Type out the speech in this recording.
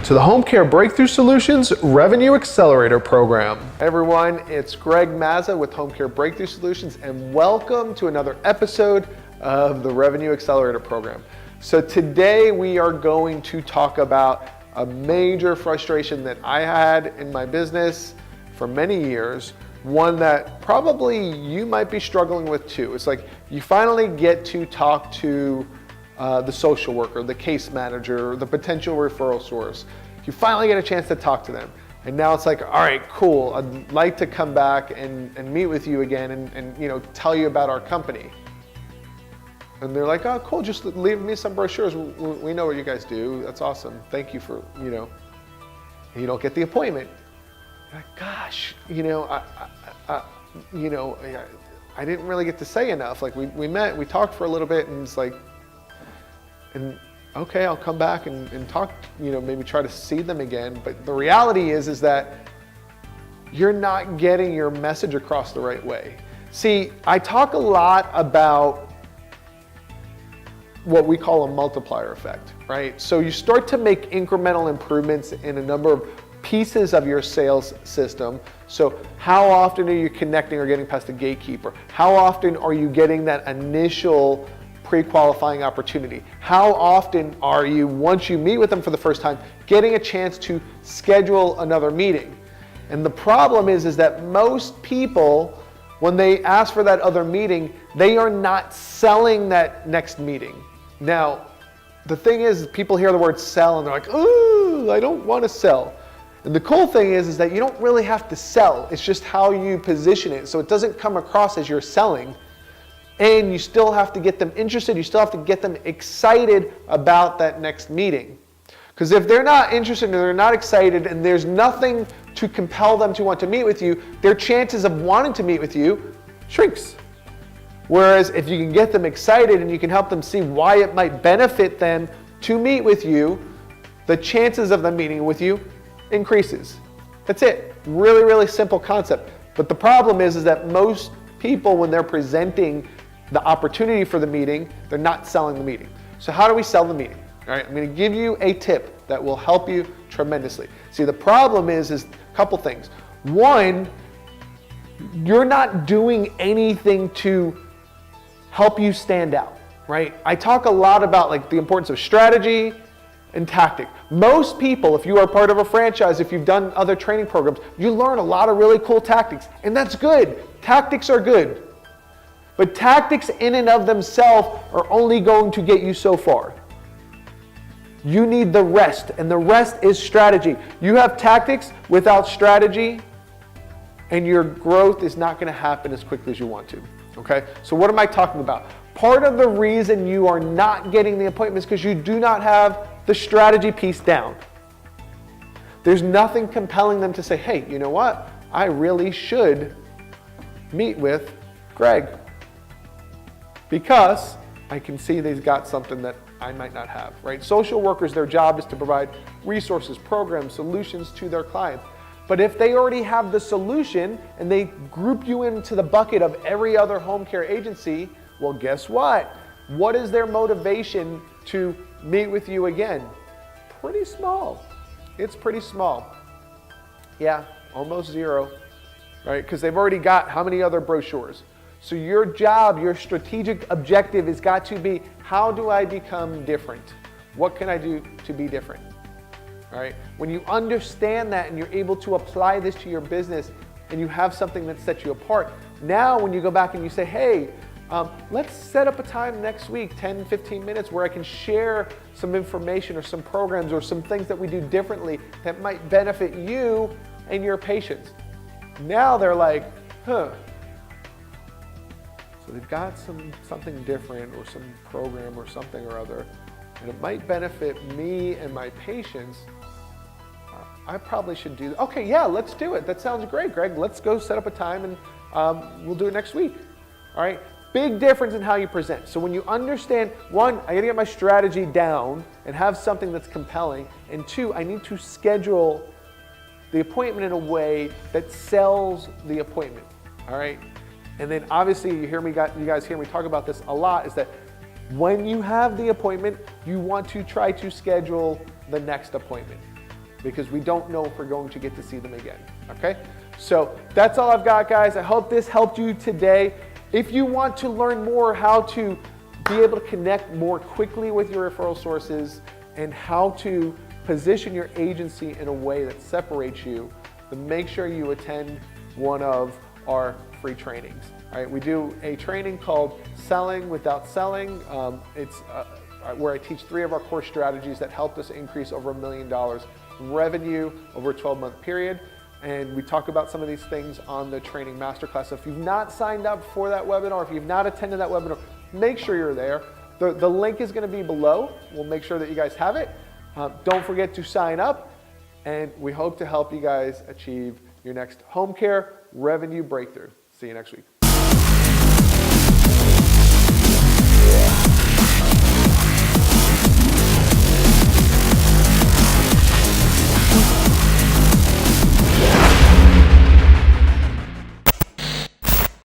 to the Home Care Breakthrough Solutions Revenue Accelerator Program. Hey everyone, it's Greg Mazza with Home Care Breakthrough Solutions, and welcome to another episode of the Revenue Accelerator Program. So today we are going to talk about a major frustration that I had in my business for many years, one that probably you might be struggling with too. It's like you finally get to talk to the social worker, the case manager, the potential referral source. You finally get a chance to talk to them. And now it's like, all right, cool. I'd like to come back and meet with you again and tell you about our company. And they're like, oh, cool, just leave me some brochures. We know what you guys do. That's awesome. Thank you for, and you don't get the appointment. You're like, gosh, I didn't really get to say enough. Like we met, we talked for a little bit, and it's like, and okay, I'll come back and talk, maybe try to see them again. But the reality is that you're not getting your message across the right way. See, I talk a lot about what we call a multiplier effect, right? So you start to make incremental improvements in a number of pieces of your sales system. So how often are you connecting or getting past the gatekeeper? How often are you getting that initial pre-qualifying opportunity? How often are you, once you meet with them for the first time, getting a chance to schedule another meeting? And the problem is that most people, when they ask for that other meeting, they are not selling that next meeting. Now, the thing is, people hear the word sell and they're like, ooh, I don't want to sell. And the cool thing is that you don't really have to sell. It's just how you position it. So it doesn't come across as you're selling. And you still have to get them interested. You still have to get them excited about that next meeting. Because if they're not interested and they're not excited and there's nothing to compel them to want to meet with you, their chances of wanting to meet with you shrinks. Whereas if you can get them excited and you can help them see why it might benefit them to meet with you, the chances of them meeting with you increases. That's it. Really, really simple concept. But the problem is that most people, when they're presenting the opportunity for the meeting, they're not selling the meeting. So how do we sell the meeting? All right, I'm going to give you a tip that will help you tremendously. See, the problem is a couple things. One, you're not doing anything to help you stand out, right? I talk a lot about the importance of strategy and tactic. Most people, if you are part of a franchise, if you've done other training programs, you learn a lot of really cool tactics, and that's good. Tactics are good. But tactics in and of themselves are only going to get you so far. You need the rest, and the rest is strategy. You have tactics without strategy, and your growth is not going to happen as quickly as you want to. Okay? So what am I talking about? Part of the reason you are not getting the appointments is because you do not have the strategy piece down. There's nothing compelling them to say, hey, you know what? I really should meet with Greg, because I can see they've got something that I might not have, right? Social workers, their job is to provide resources, programs, solutions to their clients. But if they already have the solution and they group you into the bucket of every other home care agency, well, guess what? What is their motivation to meet with you again? Pretty small. It's pretty small. Yeah, almost zero, right? Because they've already got how many other brochures? So your job, your strategic objective has got to be, how do I become different? What can I do to be different? All right? When you understand that and you're able to apply this to your business and you have something that sets you apart, now when you go back and you say, hey, let's set up a time next week, 10, 15 minutes, where I can share some information or some programs or some things that we do differently that might benefit you and your patients. Now they're like, huh. So they've got something different or some program or something or other, and it might benefit me and my patients. I probably should do that. Okay, yeah, let's do it. That sounds great, Greg. Let's go set up a time and we'll do it next week. All right? Big difference in how you present. So when you understand, one, I gotta get my strategy down and have something that's compelling, and two, I need to schedule the appointment in a way that sells the appointment. All right? And then obviously you guys hear me talk about this a lot, is that when you have the appointment, you want to try to schedule the next appointment. because we don't know if we're going to get to see them again, okay? So that's all I've got, guys. I hope this helped you today. If you want to learn more how to be able to connect more quickly with your referral sources and how to position your agency in a way that separates you, then make sure you attend one of our free trainings. All right, we do a training called Selling Without Selling. It's where I teach 3 of our core strategies that helped us increase over $1 million in revenue over a 12-month period. And we talk about some of these things on the training masterclass. So if you've not signed up for that webinar, if you've not attended that webinar, make sure you're there. The link is going to be below. We'll make sure that you guys have it. Don't forget to sign up, and we hope to help you guys achieve your next home care revenue breakthrough. See you next week.